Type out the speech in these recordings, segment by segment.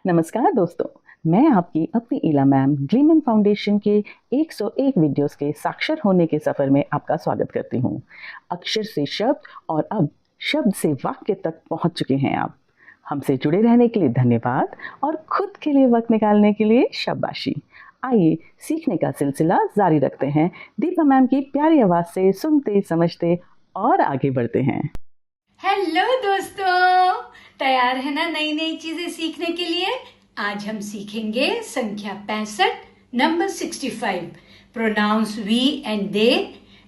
नमस्कार दोस्तों, मैं आपकी अपनी इला मैम ग्लीमन फाउंडेशन के 101 वीडियोस के साक्षर होने के सफ़र में आपका स्वागत करती हूँ। अक्षर से शब्द और अब शब्द से वाक्य तक पहुँच चुके हैं आप। हमसे जुड़े रहने के लिए धन्यवाद और खुद के लिए वक्त निकालने के लिए शाबाशी। आइए सीखने का सिलसिला जारी रखते हैं दीपा मैम की प्यारी आवाज़ से सुनते समझते और आगे बढ़ते हैं। हेलो दोस्तों, तैयार है ना नई नई चीजें सीखने के लिए? आज हम सीखेंगे संख्या 65, number 65, pronouns we and they,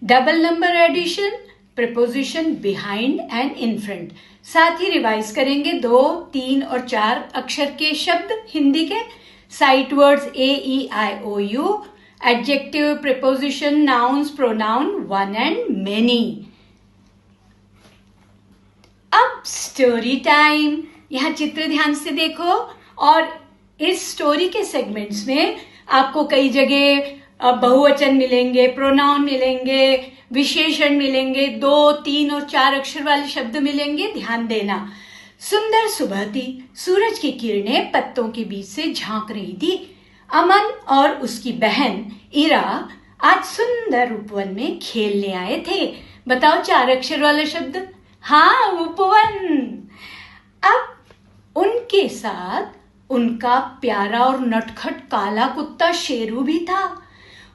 double number addition, preposition behind and in front. साथ ही रिवाइज करेंगे 2, 3 और 4 अक्षर के शब्द हिंदी के, sight words A E I O U, adjective, preposition, nouns, pronoun, one and many. अब स्टोरी टाइम। यहाँ चित्र ध्यान से देखो और इस स्टोरी के सेगमेंट्स में आपको कई जगह बहुवचन मिलेंगे, प्रोनाउन मिलेंगे, विशेषण मिलेंगे, 2, 3 और 4 अक्षर वाले शब्द मिलेंगे। ध्यान देना। सुंदर सुबह थी, सूरज की किरणें पत्तों के बीच से झांक रही थी। अमन और उसकी बहन इरा आज सुंदर उपवन में खेलने आए थे। बताओ 4 अक्षर वाला शब्द। हाँ, उपवन। अब उनके साथ उनका प्यारा और नटखट काला कुत्ता शेरू भी था।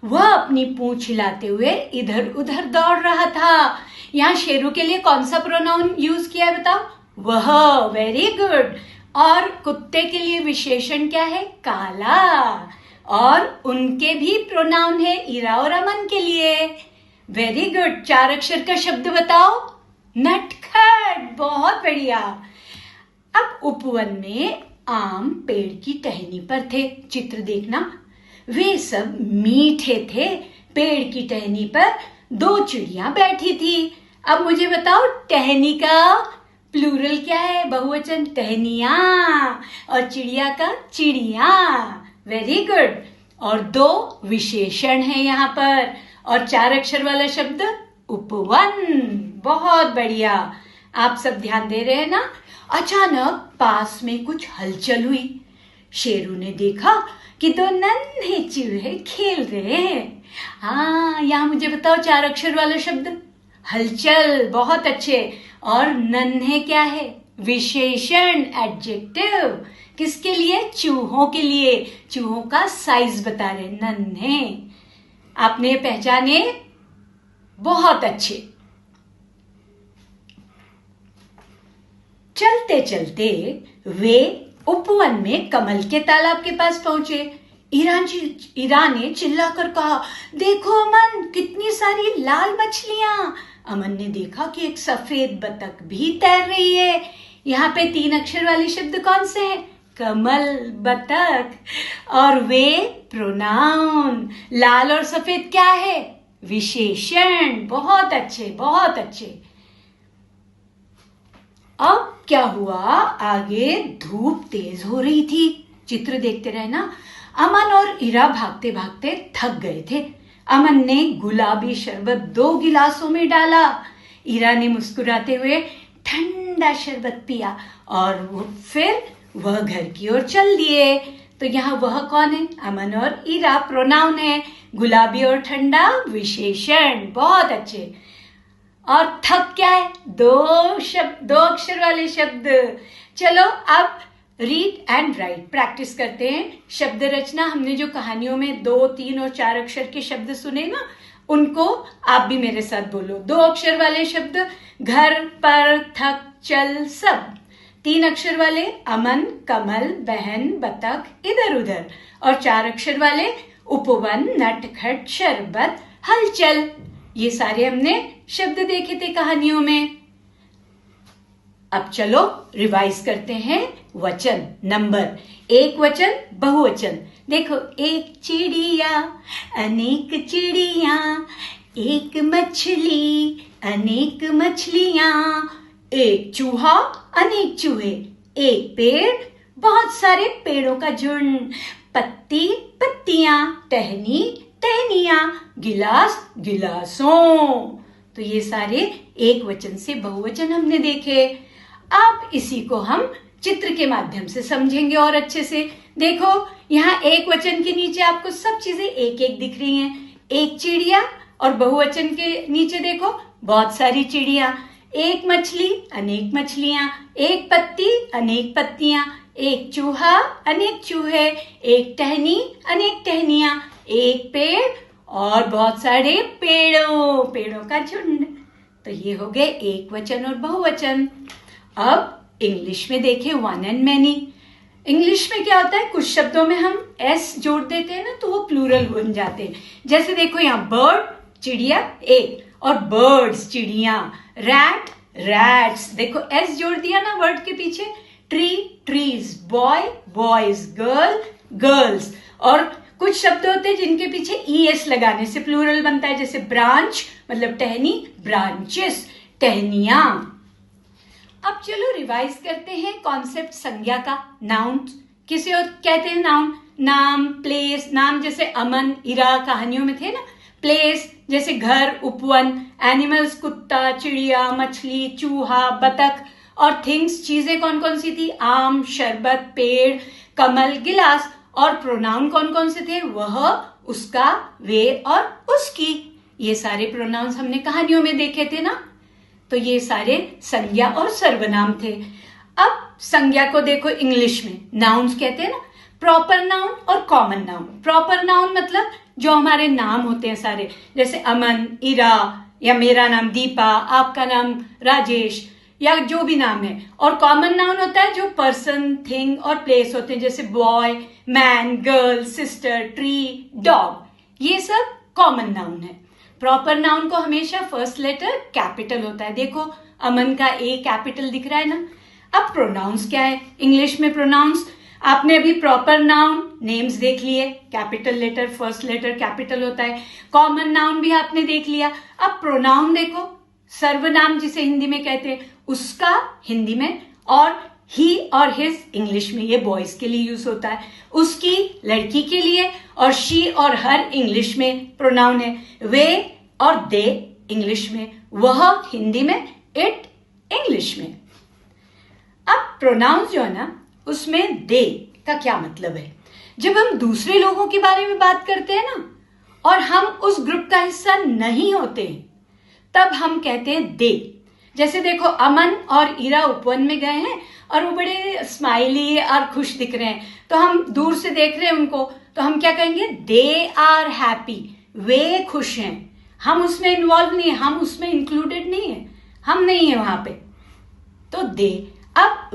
वह अपनी पूंछ हिलाते हुए इधर उधर दौड़ रहा था। यहाँ शेरू के लिए कौन सा प्रोनाउन यूज किया है बताओ? वह। Very good. और कुत्ते के लिए विशेषण क्या है? काला। और उनके भी प्रोनाउन है इरा और अमन के लिए। Very good. 4 अक्षर का शब्द बताओ। नटखट। बहुत बढ़िया। अब उपवन में आम पेड़ की टहनी पर थे। चित्र देखना। वे सब मीठे थे। पेड़ की टहनी पर 2 चिड़िया बैठी थी। अब मुझे बताओ टहनी का प्लूरल क्या है? बहुवचन टहनिया। और चिड़िया का चिड़िया। Very good. और 2 विशेषण है यहाँ पर और 4 अक्षर वाला शब्द उपवन। बहुत बढ़िया। आप सब ध्यान दे रहे हैं ना? अचानक पास में कुछ हलचल हुई। शेरू ने देखा कि 2 नन्हे चूहे खेल रहे हैं। हाँ, यहाँ मुझे बताओ 4 अक्षर वाला शब्द। हलचल। बहुत अच्छे। और नन्हे क्या है? विशेषण, एडजेक्टिव। किसके लिए? चूहों के लिए। चूहों का साइज बता रहे, नन्हे। आपने पहचाने? बहुत अच्छे। चलते चलते वे उपवन में कमल के तालाब के पास पहुंचे। ईरा ने चिल्लाकर कहा, देखो अमन, कितनी सारी लाल मछलियां। अमन ने देखा कि एक सफेद बतख भी तैर रही है। यहाँ पे 3 अक्षर वाले शब्द कौन से हैं? कमल, बतख। और वे प्रोनाउन। लाल और सफेद क्या है? विशेषण। बहुत अच्छे, बहुत अच्छे। अब क्या हुआ? आगे धूप तेज हो रही थी। चित्र देखते रहे ना। अमन और इरा भागते भागते थक गए थे। अमन ने गुलाबी शरबत 2 गिलासों में डाला। इरा ने मुस्कुराते हुए ठंडा शरबत पिया और फिर वह घर की ओर चल दिए। तो यहाँ वह कौन है? अमन और इरा प्रोनाउन है। गुलाबी और ठंडा विशेषण। बहुत अच्छे। और थक क्या है? 2 अक्षर वाले शब्द। चलो अब रीड एंड राइट प्रैक्टिस करते हैं। शब्द रचना। हमने जो कहानियों में 2, 3 और 4 अक्षर के शब्द सुने ना, उनको आप भी मेरे साथ बोलो। 2 अक्षर वाले शब्द घर, पर, थक, चल, सब। 3 अक्षर वाले अमन, कमल, बहन, बतख, इधर उधर। और 4 अक्षर वाले उपवन, नटखट, शरबत, हलचल। ये सारे हमने शब्द देखे थे कहानियों में। अब चलो रिवाइज करते हैं वचन। नंबर 1 वचन, बहुवचन। देखो, एक चिड़िया, अनेक चिड़िया, एक मछली, अनेक मछलियां, एक चूहा, अनेक चूहे, एक पेड़, बहुत सारे पेड़ों का झुंड, पत्ती, पत्तियां, टहनी, टहनियां, गिलास, गिलासों। तो ये सारे एक वचन से बहुवचन हमने देखे। अब इसी को हम चित्र के माध्यम से समझेंगे और अच्छे से। देखो यहाँ एक वचन के नीचे आपको सब चीजें एक एक दिख रही हैं। एक चिड़िया, और बहुवचन के नीचे देखो बहुत सारी चिड़िया। एक मछली, अनेक मछलियां। एक पत्ती, अनेक पत्तियां। एक चूहा, अनेक चूहे। एक टहनी, अनेक टहनियां। एक पेड़ और बहुत सारे पेड़ों का झुंड। तो ये हो गए एक वचन और बहुवचन। अब इंग्लिश में देखें वन एंड मैनी। इंग्लिश में क्या होता है, कुछ शब्दों में हम एस जोड़ देते हैं ना तो वो प्लूरल बन जाते हैं। जैसे देखो यहाँ बर्ड, चिड़िया एक, और बर्ड्स चिड़िया। Rat, rats. देखो एस जोड़ दिया ना वर्ड के पीछे। Tree, trees. Boy, boys. Girl, girls. और कुछ शब्द होते हैं जिनके पीछे ईएस लगाने से प्लूरल बनता है, जैसे ब्रांच मतलब टहनी, ब्रांचेस, टहनियां। अब चलो रिवाइज करते हैं कॉन्सेप्ट संज्ञा का। नाउन किसे और कहते हैं? नाउन, नाम, प्लेस। नाम जैसे अमन, इरा कहानियों में थे ना। प्लेस जैसे घर, उपवन। एनिमल्स कुत्ता, चिड़िया, मछली, चूहा, बतख। और थिंग्स चीजें कौन कौन सी थी? आम, शरबत, पेड़, कमल, गिलास। और प्रोनाउन कौन कौन से थे? वह, उसका, वे और उसकी। ये सारे प्रोनाउंस हमने कहानियों में देखे थे ना। तो ये सारे संज्ञा और सर्वनाम थे। अब संज्ञा को देखो इंग्लिश में नाउन्स कहते हैं ना, प्रॉपर नाउन और कॉमन नाउन। प्रॉपर नाउन मतलब जो हमारे नाम होते हैं सारे, जैसे अमन, इरा, या मेरा नाम दीपा, आपका नाम राजेश, या जो भी नाम है। और कॉमन नाउन होता है जो पर्सन, थिंग और प्लेस होते हैं, जैसे boy, man, girl, sister, tree, dog. ये सब कॉमन नाउन है। प्रॉपर नाउन को हमेशा फर्स्ट लेटर कैपिटल होता है। देखो अमन का ए कैपिटल दिख रहा है ना। अब प्रोनाउंस क्या है इंग्लिश में? प्रोनाउंस आपने अभी प्रॉपर नाउन नेम्स देख लिए, capital letter first letter capital होता है। कॉमन नाउन भी आपने देख लिया। अब प्रोनाउन देखो, सर्वनाम जिसे हिंदी में कहते हैं उसका हिंदी में, और ही और हिज इंग्लिश में, ये बॉयज के लिए यूज होता है। उसकी लड़की के लिए, और शी और हर इंग्लिश में प्रोनाउन है। वे और दे इंग्लिश में, वह हिंदी में, इट इंग्लिश में। अब प्रोनाउंस जो है ना उसमें दे का क्या मतलब है? जब हम दूसरे लोगों के बारे में बात करते हैं ना और हम उस ग्रुप का हिस्सा नहीं होते तब हम कहते हैं दे। जैसे देखो अमन और इरा उपवन में गए हैं और वो बड़े स्माइली और खुश दिख रहे हैं, तो हम दूर से देख रहे हैं उनको, तो हम क्या कहेंगे? दे आर हैप्पी, वे खुश हैं। हम उसमें इन्वॉल्व नहीं है, हम उसमें इंक्लूडेड नहीं है, हम नहीं है वहां पे, तो दे। अब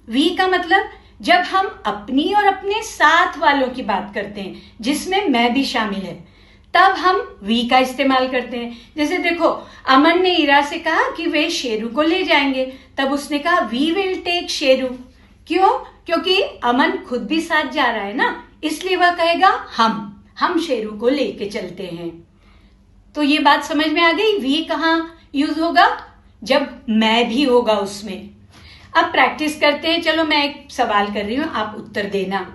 वी का मतलब जब हम अपनी और अपने साथ वालों की बात करते हैं जिसमें मैं भी शामिल है, तब हम वी का इस्तेमाल करते हैं। जैसे देखो अमन ने इरा से कहा कि वे शेरू को ले जाएंगे, तब उसने कहा वी विल टेक शेरू। क्यों? क्योंकि अमन खुद भी साथ जा रहा है ना, इसलिए वह कहेगा हम शेरू को लेके चलते हैं। तो ये बात समझ में आ गई? वी कहाँ यूज होगा? जब मैं भी होगा उसमें। अब प्रैक्टिस करते हैं। चलो मैं एक सवाल कर रही हूं, आप उत्तर देना।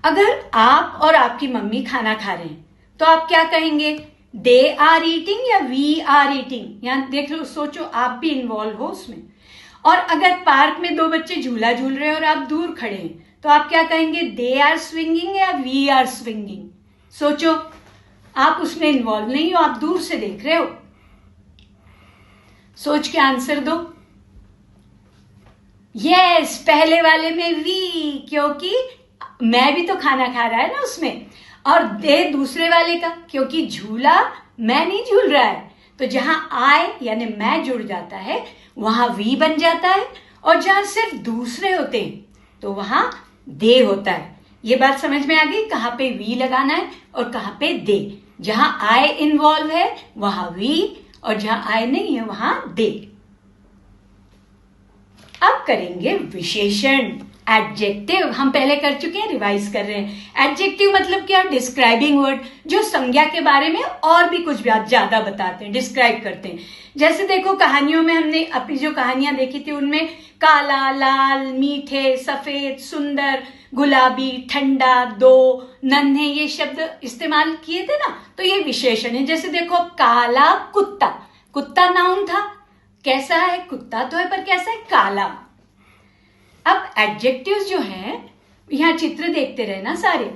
अगर आप और आपकी मम्मी खाना खा रहे हैं तो आप क्या कहेंगे? दे आर ईटिंग या वी आर ईटिंग? यहाँ देख लो, सोचो, आप भी इन्वॉल्व हो उसमें। और अगर पार्क में दो बच्चे झूला झूल रहे हैं और आप दूर खड़े हैं तो आप क्या कहेंगे? दे आर स्विंगिंग या वी आर स्विंगिंग? सोचो, आप उसमें इन्वॉल्व नहीं हो, आप दूर से देख रहे हो। सोच के आंसर दो। यस, पहले वाले में वी, क्योंकि मैं भी तो खाना खा रहा है ना उसमें। और दे दूसरे वाले का, क्योंकि झूला मैं नहीं झूल रहा है। तो जहां आई यानी मैं जुड़ जाता है वहां वी बन जाता है, और जहां सिर्फ दूसरे होते हैं तो वहां दे होता है। ये बात समझ में आ गई? कहां पे वी लगाना है और कहां पे दे। जहां आई इन्वॉल्व है वहां वी, और जहां आई नहीं है वहां दे। अब करेंगे विशेषण, एडजेक्टिव। हम पहले कर चुके हैं, रिवाइज कर रहे हैं। एडजेक्टिव मतलब क्या? डिस्क्राइबिंग वर्ड, जो संज्ञा के बारे में और भी कुछ ज्यादा बताते हैं, डिस्क्राइब करते हैं। जैसे देखो कहानियों में हमने अपनी जो कहानियां देखी थी उनमें काला, लाल, मीठे, सफेद, सुंदर, गुलाबी, ठंडा, दो, नन्हे, ये शब्द इस्तेमाल किए थे ना, तो ये विशेषण है। जैसे देखो काला कुत्ता, कुत्ता नाउन था, कैसा है? कुत्ता तो है पर कैसा है? काला। अब एडजेक्टिव्स जो है, यहाँ चित्र देखते रहे ना सारे।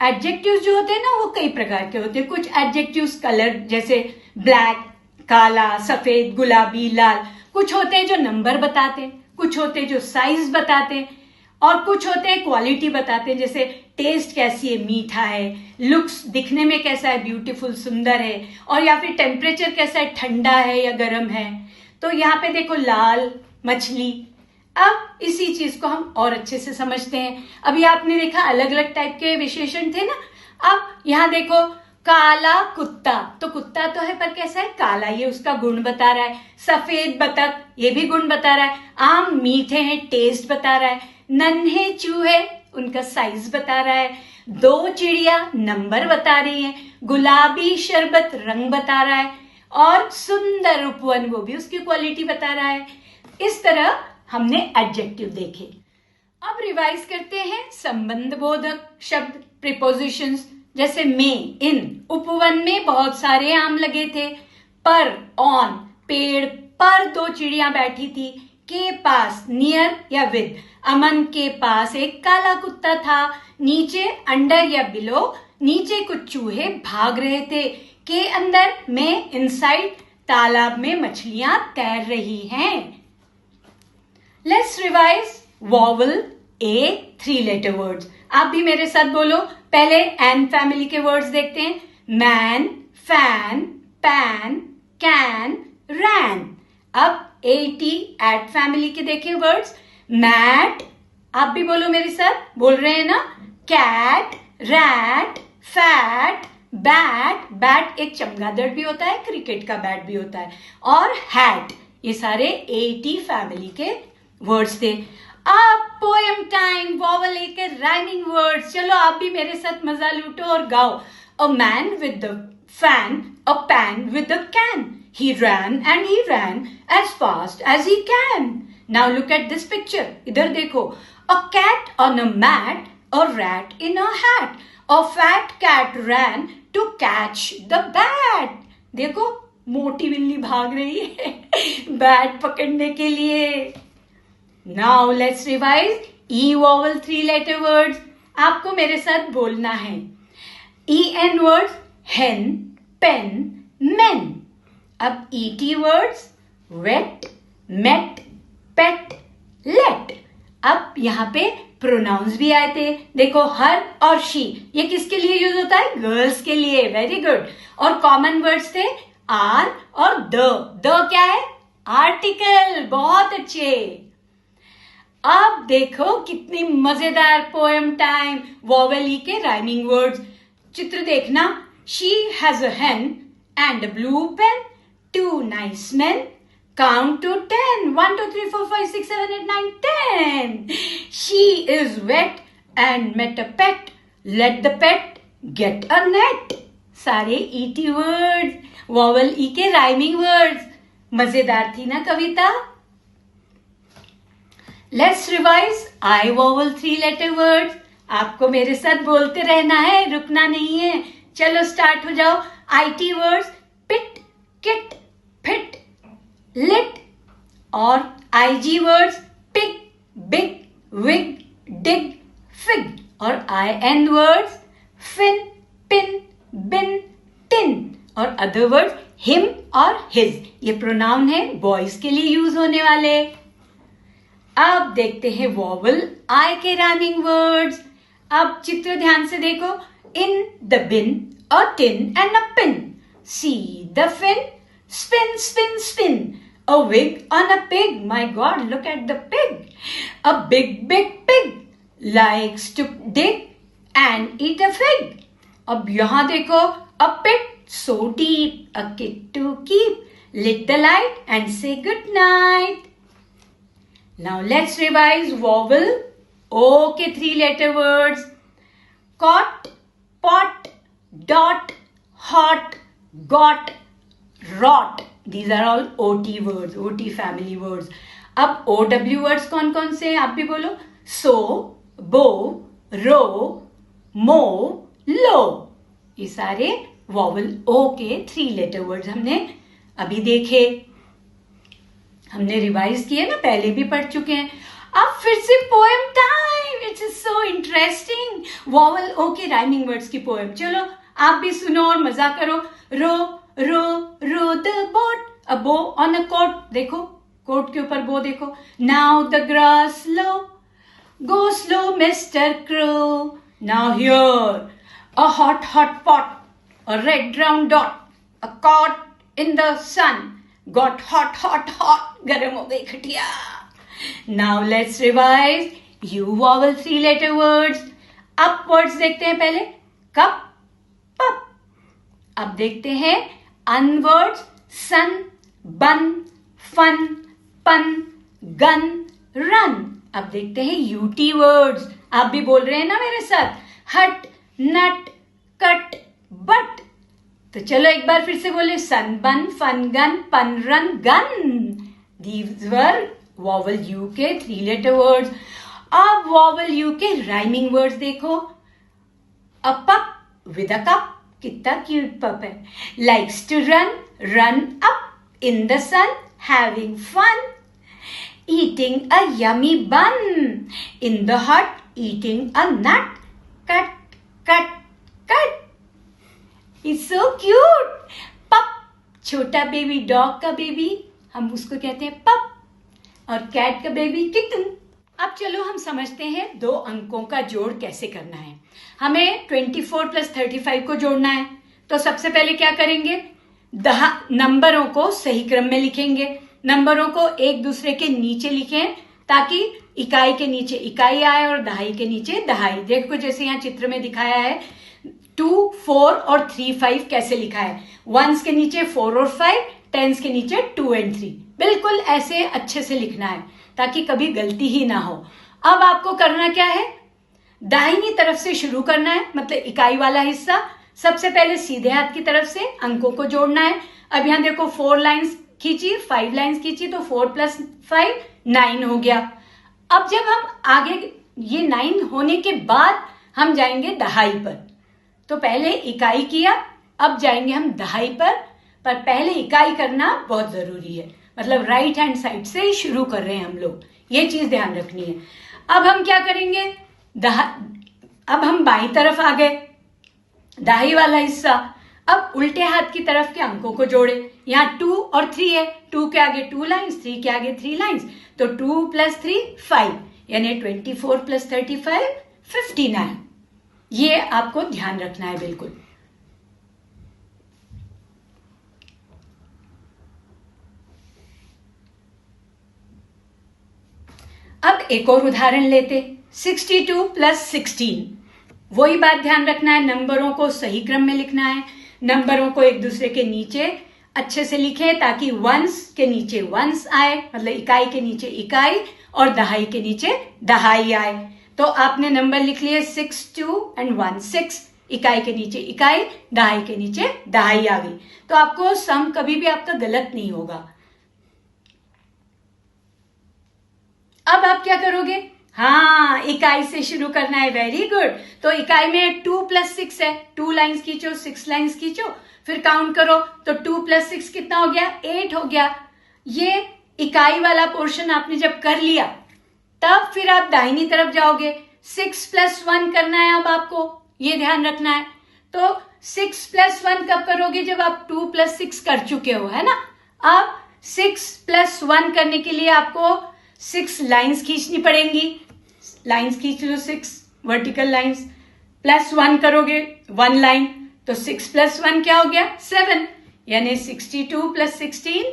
एडजेक्टिव्स जो होते हैं ना वो कई प्रकार के होते हैं। कुछ एडजेक्टिव्स कलर जैसे ब्लैक, काला, सफेद, गुलाबी, लाल। कुछ होते हैं जो नंबर बताते हैं, कुछ होते हैं जो साइज बताते हैं, और कुछ होते हैं क्वालिटी बताते हैं, जैसे टेस्ट कैसी है, मीठा है, लुक्स दिखने में कैसा है, ब्यूटीफुल, सुंदर है, और या फिर टेम्परेचर कैसा है, ठंडा है या गर्म है। तो यहाँ पे देखो लाल मछली। अब इसी चीज को हम और अच्छे से समझते हैं। अभी आपने देखा अलग अलग टाइप के विशेषण थे ना। अब यहाँ देखो काला कुत्ता, तो कुत्ता तो है पर कैसा है, काला, ये उसका गुण बता रहा है। सफेद बतख, ये भी गुण बता रहा है। आम मीठे हैं, टेस्ट बता रहा है। नन्हे चूहे, उनका साइज बता रहा है। दो चिड़िया, नंबर बता रही है। गुलाबी शरबत, रंग बता रहा है। और सुंदर उपवन, वो भी उसकी क्वालिटी बता रहा है। इस तरह हमने एडजेक्टिव देखे। अब रिवाइज करते हैं संबंध बोधक शब्द, प्रीपोजिशंस। जैसे में, इन। उपवन में बहुत सारे आम लगे थे। पर, ऑन, पेड़ पर दो चिड़ियां बैठी थी। के पास, नियर या विद। अमन के पास एक काला कुत्ता था। नीचे, अंडर या बिलो, नीचे कुछ चूहे भाग रहे थे। के अंदर, में, इनसाइड, तालाब में मछलियां तैर रही हैं। Let's revise vowel A 3 letter words. आप भी मेरे साथ बोलो। पहले एन फैमिली के वर्ड्स देखते हैं। मैन, फैन, पैन, कैन, रैन। अब एटी एट फैमिली के देखें वर्ड्स। मैट, आप भी बोलो मेरे साथ, बोल रहे हैं ना। Cat, rat, fat, bat. Bat एक चमगादड़ भी होता है, क्रिकेट का बैट भी होता है। और हैट। ये सारे एटी फैमिली के वर्ड्स थे। अब पोएम टाइम, वॉवल ए के राइमिंग वर्ड्स। चलो आप भी मेरे साथ मजा लूटो और गाओ। A man with the fan, a pan with the can, he ran and he ran as fast as he can. Now look at this picture. इधर देखो। A cat on a mat, a rat in a hat, a fat cat ran to catch the bat. देखो मोटी बिल्ली भाग रही है bat पकड़ने के लिए। Now let's revise E vowel 3 letter words. आपको मेरे साथ बोलना है। EN words, hen, pen, men. अब ET words, wet, met, pet, let. अब यहाँ पे प्रोनाउंस भी आए थे। देखो हर और शी, ये किसके लिए यूज होता है, गर्ल्स के लिए। Very good. और कॉमन वर्ड्स थे आर और द। द क्या है, आर्टिकल। बहुत अच्छे। अब देखो कितनी मजेदार पोएम टाइम, वॉवेल ई के राइमिंग वर्ड्स। चित्र देखना। She has a hen and a blue pen, 2 nice men, count to 10, 1 2 3 4 5 6 7 8 9 10. She is wet and met a pet, let the pet get a net. सारे E T words, vowel E के rhyming words. मजेदार थी ना कविता। Let's revise I vowel 3 letter words. आपको मेरे साथ बोलते रहना है, रुकना नहीं है। चलो स्टार्ट हो जाओ। I T words, pit, kit, fit, lit. और I G words, pig, big, wig, dig, fig. और I N words, fin, pin, bin, tin. और अदर वर्ड्स, हिम और हिज। ये प्रोनाउन है बॉयज के लिए यूज होने वाले। अब देखते हैं वॉवल आई के राइमिंग वर्ड्स। अब चित्र ध्यान से देखो। In the bin, a tin and a pin. See the fin, spin, spin, spin. A wig on a pig. My God, look at the pig. A big, big pig likes to dig and eat a fig. अब यहाँ देखो। A pit so deep, a kid to keep. Lit the light and say good night. Now let's revise vowel O के 3 letter words. Caught, pot, dot, hot, got, rot. These are all OT words, OT family words. अब OW words कौन कौन से हैं आप भी बोलो। So, bo, ro, mo, lo. ये सारे vowel O के 3 letter words हमने अभी देखे, हमने रिवाइज किए ना, पहले भी पढ़ चुके हैं। अब फिर से poem time, it's so interesting. Vowel O के राइमिंग वर्ड्स की पोएम, चलो आप भी सुनो और मजा करो। रो रो रो the boat, a bow on a coat, देखो कोट के ऊपर बो देखो। Now the grass low, go slow mister crow, now hear a hot hot pot, a red round dot, a cot in the sun, got hot hot hot, गर्म हो गई खटिया। Now let's revise U vowel 3 letter words. अब words देखते हैं पहले, cup पप। अब देखते हैं अनवर्ड्स, सन बन फन पन गन रन। अब देखते हैं यूटी वर्ड्स, आप भी बोल रहे हैं ना मेरे साथ, हट नट कट बट। तो चलो एक बार फिर से बोले, sun bun fun gun pun run gun. These were vowel U के 3 लेटर वर्ड्स। अब वॉवल यू के राइमिंग वर्ड्स देखो। A pup with a cup, कितना क्यूट पप है। Likes to run run up in the sun, having fun, eating a yummy bun, in the hut eating a nut, cut cut cut. It's so cute. Pup, छोटा baby, dog का baby हम उसको कहते हैं पप, और cat का baby kitten. अब चलो हम समझते हैं 2 अंकों का जोड़ कैसे करना है। हमें 24 + 35 को जोड़ना है, तो सबसे पहले क्या करेंगे, नंबरों को सही क्रम में लिखेंगे। नंबरों को एक दूसरे के नीचे लिखें ताकि इकाई के नीचे इकाई आए और दहाई के नीचे दहाई। देखो जैसे यहाँ चित्र में दिखाया है, 2, 4 और 3, 5 कैसे लिखा है। 1s के नीचे 4 और 5, 10s के नीचे 2 और 3, बिल्कुल ऐसे अच्छे से लिखना है ताकि कभी गलती ही ना हो। अब आपको करना क्या है, दाहिनी तरफ से शुरू करना है, मतलब इकाई वाला हिस्सा। सबसे पहले सीधे हाथ की तरफ से अंकों को जोड़ना है। अब यहां देखो 4 लाइंस खींची, 5 लाइंस खींची, तो 4 + 5 9 हो गया। अब जब हम आगे ये 9 होने के बाद हम जाएंगे दहाई पर, तो पहले इकाई किया, अब जाएंगे हम दहाई पर पहले इकाई करना बहुत जरूरी है, मतलब राइट हैंड साइड से ही शुरू कर रहे हैं हम लोग, ये चीज ध्यान रखनी है। अब हम क्या करेंगे, अब हम बाईं तरफ आ गए, दाही वाला हिस्सा। अब उल्टे हाथ की तरफ के अंकों को जोड़े। यहाँ 2 और 3 है, 2 के आगे 2 लाइंस, 3 के आगे 3 लाइंस, तो 2 + 3 5, यानी 24 + 35 59। ये आपको ध्यान रखना है बिल्कुल। अब एक और उदाहरण लेते, 62 + 16। वही बात ध्यान रखना है, नंबरों को सही क्रम में लिखना है। नंबरों को एक दूसरे के नीचे अच्छे से लिखें ताकि 1s के नीचे 1s आए, मतलब इकाई के नीचे इकाई, और दहाई के नीचे दहाई आए। तो आपने नंबर लिख लिए 6 2 and 1 6, इकाई के नीचे इकाई, दहाई के नीचे दहाई आ गई, तो आपको सम कभी भी आपका गलत नहीं होगा। अब आप क्या करोगे, हाँ इकाई से शुरू करना है, वेरी गुड। तो इकाई में 2 + 6 है, 2 लाइंस खींचो, 6 लाइंस खींचो, फिर काउंट करो, तो 2 + 6 कितना हो गया, 8 हो गया। ये इकाई वाला पोर्शन आपने जब कर लिया, तब फिर आप दाहिनी तरफ जाओगे, 6 + 1 करना है अब आपको, ये ध्यान रखना है। तो 6 + 1 कब करोगे, जब आप 2 + 6 कर चुके हो, है ना। अब 6 + 1 करने के लिए आपको 6 लाइंस खींचनी पड़ेंगी, लाइंस खींच लो, 6 वर्टिकल लाइंस, +1 करोगे 1 लाइन, तो 6 + 1 क्या हो गया, 7, यानी 62 + 16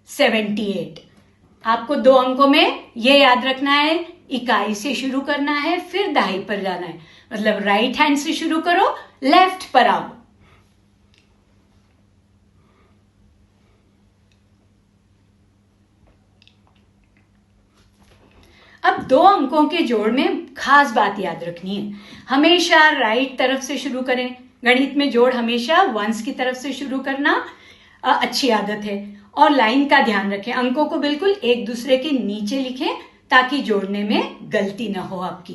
78। आपको 2 अंकों में ये याद रखना है, इकाई से शुरू करना है, फिर दहाई पर जाना है, मतलब राइट हैंड से शुरू करो, लेफ्ट पर आओ। अब 2 अंकों के जोड़ में खास बात याद रखनी है, हमेशा राइट तरफ से शुरू करें। गणित में जोड़ हमेशा 1s की तरफ से शुरू करना अच्छी आदत है। और लाइन का ध्यान रखें, अंकों को बिल्कुल एक दूसरे के नीचे लिखें ताकि जोड़ने में गलती ना हो आपकी।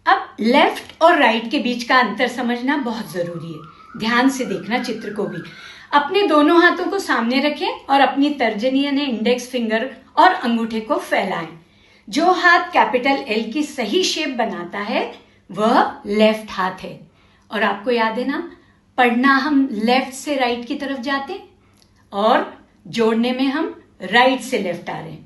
अब लेफ्ट और राइट के बीच का अंतर समझना बहुत जरूरी है, ध्यान से देखना चित्र को भी। अपने दोनों हाथों को सामने रखें और अपनी तर्जनी यानी इंडेक्स फिंगर और अंगूठे को फैलाएं। जो हाथ कैपिटल एल की सही शेप बनाता है वह लेफ्ट हाथ है। और आपको याद है ना, पढ़ना हम लेफ्ट से राइट की तरफ जाते और जोड़ने में हम राइट से लेफ्ट आ रहे हैं।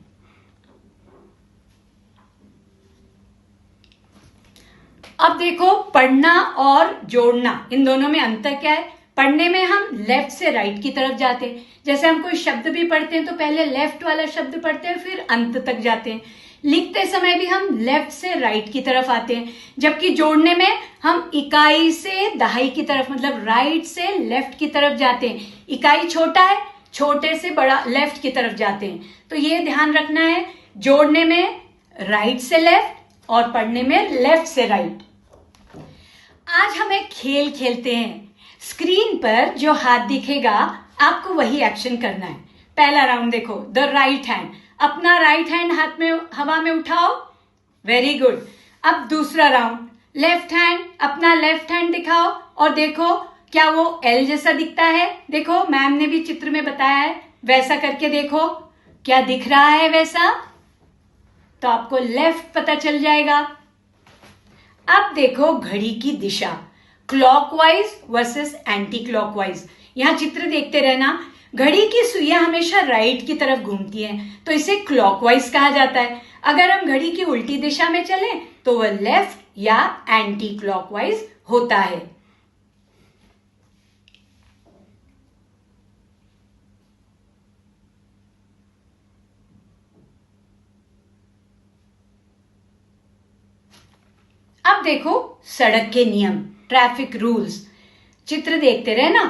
अब देखो, पढ़ना और जोड़ना, इन दोनों में अंतर क्या है? पढ़ने में हम लेफ्ट से राइट की तरफ जाते हैं। जैसे हम कोई शब्द भी पढ़ते हैं तो पहले लेफ्ट वाला शब्द पढ़ते हैं, फिर अंत तक जाते हैं। लिखते समय भी हम लेफ्ट से राइट की तरफ आते हैं। जबकि जोड़ने में हम इकाई से दहाई की तरफ, मतलब राइट से लेफ्ट की तरफ जाते हैं। इकाई छोटा है, छोटे से बड़ा लेफ्ट की तरफ जाते हैं। तो ये ध्यान रखना है, जोड़ने में राइट से लेफ्ट और पढ़ने में लेफ्ट से राइट। आज हम एक खेल खेलते हैं। स्क्रीन पर जो हाथ दिखेगा आपको वही एक्शन करना है। पहला राउंड देखो, द राइट हैंड। अपना राइट हैंड हाथ में हवा में उठाओ, वेरी गुड। अब दूसरा राउंड, लेफ्ट हैंड, अपना लेफ्ट हैंड दिखाओ और देखो क्या वो एल जैसा दिखता है। देखो, मैम ने भी चित्र में बताया है, वैसा करके देखो क्या दिख रहा है वैसा, तो आपको लेफ्ट पता चल जाएगा। अब देखो घड़ी की दिशा, क्लॉकवाइज वर्सेस एंटी क्लॉकवाइज। यहां चित्र देखते रहना, घड़ी की सुइयां हमेशा राइट की तरफ घूमती हैं, तो इसे क्लॉकवाइज कहा जाता है। अगर हम घड़ी की उल्टी दिशा में चलें तो वह लेफ्ट या एंटी क्लॉकवाइज होता है। अब देखो सड़क के नियम, ट्रैफिक रूल्स। चित्र देखते रहे ना।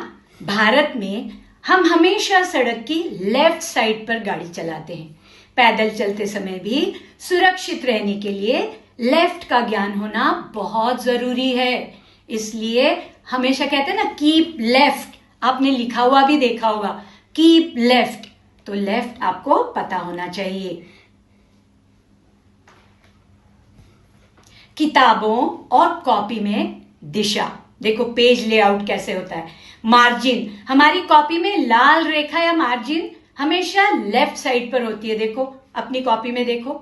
भारत में हम हमेशा सड़क की लेफ्ट साइड पर गाड़ी चलाते हैं। पैदल चलते समय भी सुरक्षित रहने के लिए लेफ्ट का ज्ञान होना बहुत जरूरी है। इसलिए हमेशा कहते हैं ना, कीप लेफ्ट। आपने लिखा हुआ भी देखा होगा, कीप लेफ्ट, तो लेफ्ट आपको पता होना चाहिए। किताबों और कॉपी में दिशा, देखो पेज लेआउट कैसे होता है। मार्जिन, हमारी कॉपी में लाल रेखा या मार्जिन हमेशा लेफ्ट साइड पर होती है। देखो अपनी कॉपी में देखो।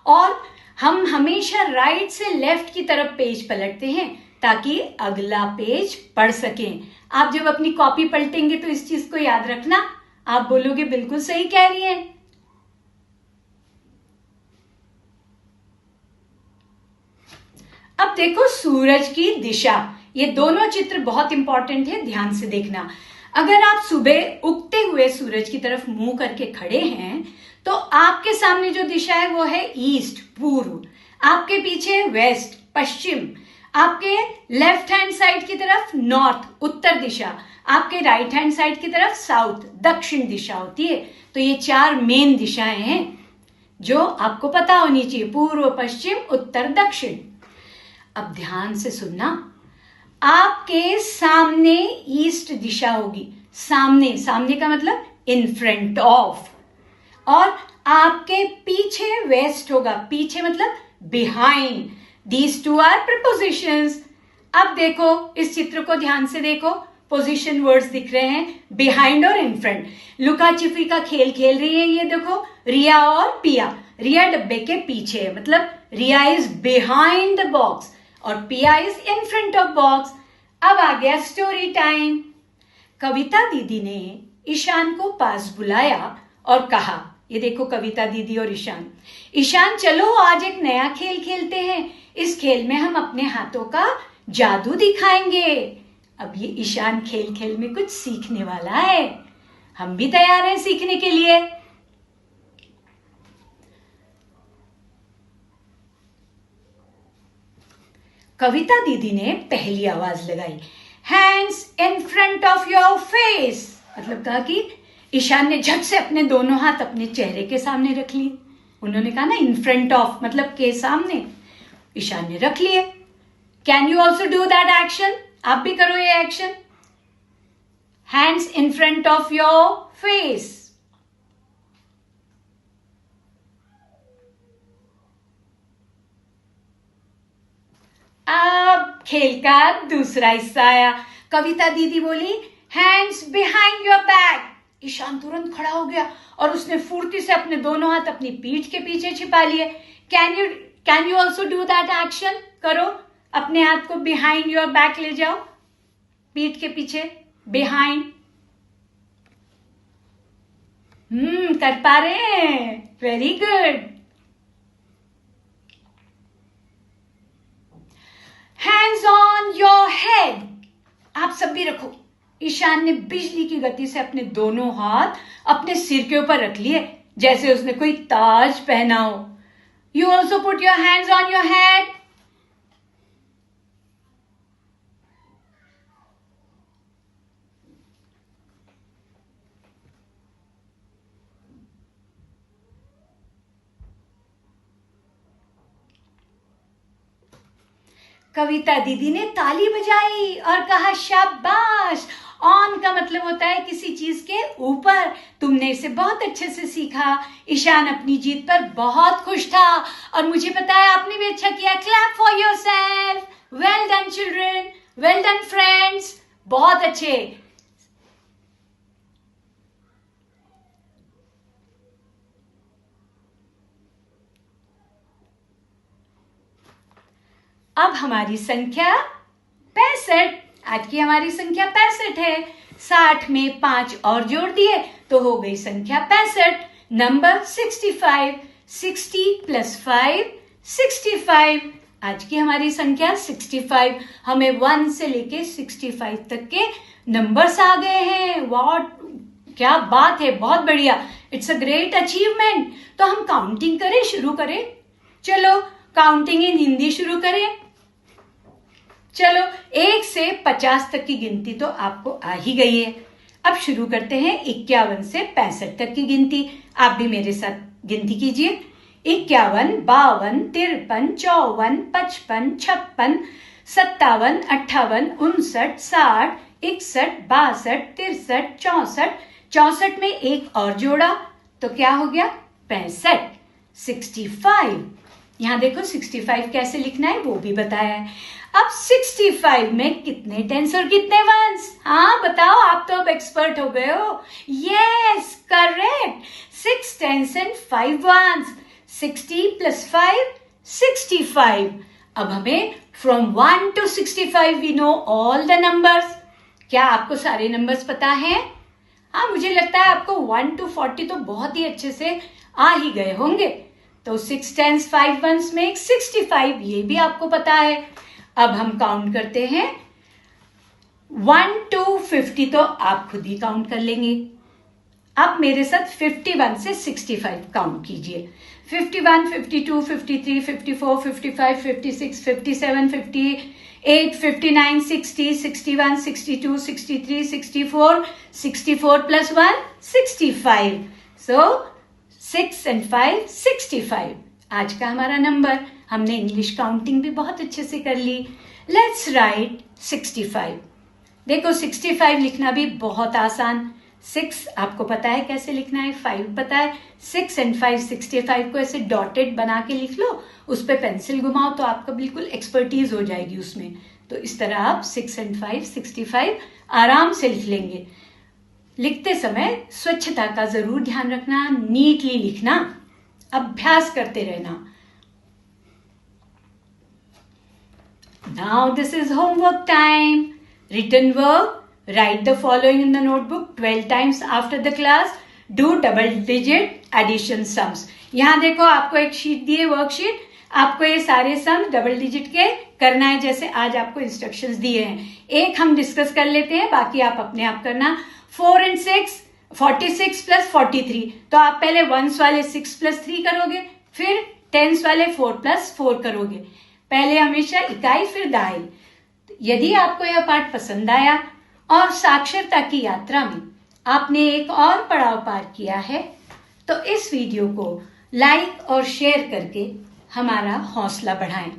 और हम हमेशा राइट से लेफ्ट की तरफ पेज पलटते हैं ताकि अगला पेज पढ़ सकें। आप जब अपनी कॉपी पलटेंगे तो इस चीज को याद रखना। आप बोलोगे बिल्कुल सही कह रही हैं। अब देखो सूरज की दिशा, ये दोनों चित्र बहुत इंपॉर्टेंट है, ध्यान से देखना। अगर आप सुबह उगते हुए सूरज की तरफ मुंह करके खड़े हैं तो आपके सामने जो दिशा है वो है ईस्ट, पूर्व। आपके पीछे वेस्ट, पश्चिम। आपके लेफ्ट हैंड साइड की तरफ नॉर्थ, उत्तर दिशा। आपके राइट हैंड साइड की तरफ साउथ, दक्षिण दिशा होती है। तो ये 4 मेन दिशाएं हैं जो आपको पता होनी चाहिए, पूर्व, पश्चिम, उत्तर, दक्षिण। अब ध्यान से सुनना, आपके सामने ईस्ट दिशा होगी। सामने, सामने का मतलब इन फ्रंट ऑफ। और आपके पीछे वेस्ट होगा, पीछे मतलब behind. These two are prepositions. अब देखो इस चित्र को ध्यान से देखो, पोजीशन वर्ड्स दिख रहे हैं, बिहाइंड और इन फ्रंट। लुका छिपी का खेल खेल रही है, ये देखो रिया और पिया। रिया डब्बे के पीछे है, मतलब रिया इज बिहाइंड द बॉक्स और पिया is in front of box. अब आ गया स्टोरी टाइम। कविता दीदी ने ईशान को पास बुलाया और कहा, ये देखो कविता दीदी और ईशान। ईशान चलो आज एक नया खेल खेलते हैं। इस खेल में हम अपने हाथों का जादू दिखाएंगे। अब ये ईशान खेल खेल में कुछ सीखने वाला है। हम भी तैयार हैं सीखने के लिए। कविता दीदी ने पहली आवाज लगाई, hands in front of your face. मतलब कहा कि ईशान ने झट से अपने दोनों हाथ अपने चेहरे के सामने रख लिए। उन्होंने कहा ना इन फ्रंट ऑफ मतलब के सामने। ईशान ने रख लिए। Can you also do that action? आप भी करो ये action, hands in front of your face. अब खेल का दूसरा हिस्सा आया। कविता दीदी बोली, hands behind your back. Ishaan तुरंत खड़ा हो गया और उसने फुर्ती से अपने दोनों हाथ अपनी पीठ के पीछे छिपा लिए। Can you also do that action? करो, अपने हाथ को बिहाइंड योर बैक ले जाओ, पीठ के पीछे, बिहाइंड। कर पा रहे हैं, very good. Hands on your head, आप सब भी रखो। ईशान ने बिजली की गति से अपने दोनों हाथ अपने सिर के ऊपर रख लिए, जैसे उसने कोई ताज पहना हो। You also put your hands on your head. Kavita दीदी ने ताली बजाई और कहा शाबाश। ऑन का मतलब होता है किसी चीज के ऊपर। तुमने इसे बहुत अच्छे से सीखा। ईशान अपनी जीत पर बहुत खुश था और मुझे पता है आपने भी अच्छा किया। Clap for yourself. Well done children, well done friends, बहुत अच्छे। अब हमारी संख्या 65। आज की हमारी संख्या 65 है। 60 में 5 और जोड़ दिए तो हो गई संख्या 65। नंबर 65। 60 + 5 65। आज की हमारी संख्या 65। हमें 1 से लेके 65 तक के नंबर्स आ गए हैं। व्हाट, क्या बात है, बहुत बढ़िया। It's a great achievement. तो हम काउंटिंग करें, शुरू करें। चलो काउंटिंग इन हिंदी शुरू करें। चलो 1 से 50 तक की गिनती तो आपको आ ही गई है। अब शुरू करते हैं 51 से 65 तक की गिनती। आप भी मेरे साथ गिनती कीजिए। 51, 52, 53, 54, 55, 56, 57, 58, 59, 60, 61, 62, 63, 64। 64 में एक और जोड़ा तो क्या हो गया? 65। 65, यहां देखो 65 कैसे लिखना है वो भी बताया है। अब 65 में कितने टेंस और कितने वंस? हाँ बताओ, आप तो अब एक्सपर्ट हो गए हो। Yes correct, 6 tens and 5 ones. 60 + 5 65। अब हमें from 1 to 65 we know all the numbers. क्या आपको सारे नंबर्स पता हैं? हाँ मुझे लगता है आपको 1 to 40 तो बहुत ही अच्छे से आ ही गए होंगे। तो 6 टेंस 5 वंस में 65, ये भी आपको पता है। अब हम काउंट करते हैं 1 to 50 तो आप खुद ही काउंट कर लेंगे। आप मेरे साथ 51 से 65 काउंट कीजिए। 51, 52, 53, 54, 55, 56, 57, 58, 59, 60, 61, 62, 63, 64, 64 + 1 65। So 6 and 5 65। आज का हमारा नंबर। हमने इंग्लिश काउंटिंग भी बहुत अच्छे से कर ली। Let's write 65। देखो 65 लिखना भी बहुत आसान। 6 आपको पता है कैसे लिखना है, 5 पता है। 6 and 5 65 को ऐसे डॉटेड बना के लिख लो, उस पर पेंसिल घुमाओ तो आपका बिल्कुल एक्सपर्टीज हो जाएगी उसमें। तो इस तरह आप 6 and 5 65 आराम से लिख लेंगे। लिखते समय स्वच्छता का जरूर ध्यान रखना, नीटली लिखना, अभ्यास करते रहना। Now this is homework time. Written work. Write the following in the notebook 12 times after the class. Do double digit addition sums. यहाँ देखो आपको एक शीट दी है, वर्कशीट। आपको ये सारे सम डबल डिजिट के करना है, जैसे आज आपको इंस्ट्रक्शंस दिए हैं। एक हम डिस्कस कर लेते हैं, बाकी आप अपने आप करना। 4 and 6 46 + 43। तो आप पहले वंस वाले 6 + 3 करोगे, फिर टेंस वाले 4 + 4 करोगे। पहले हमेशा इकाई फिर दहाई। यदि आपको यह पाठ पसंद आया और साक्षरता की यात्रा में आपने एक और पड़ाव पार किया है तो इस वीडियो को लाइक और शेयर करके हमारा हौसला बढ़ाएं।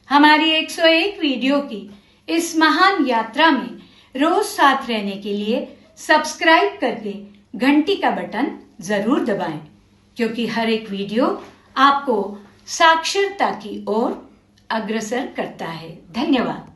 हमारी 101 वीडियो की इस महान यात्रा में रोज साथ रहने के लिए सब्सक्राइब करके घंटी का बटन जरूर दबाएं, क्योंकि हर एक वीडियो आपको साक्षरता की ओर अग्रसर करता है। धन्यवाद।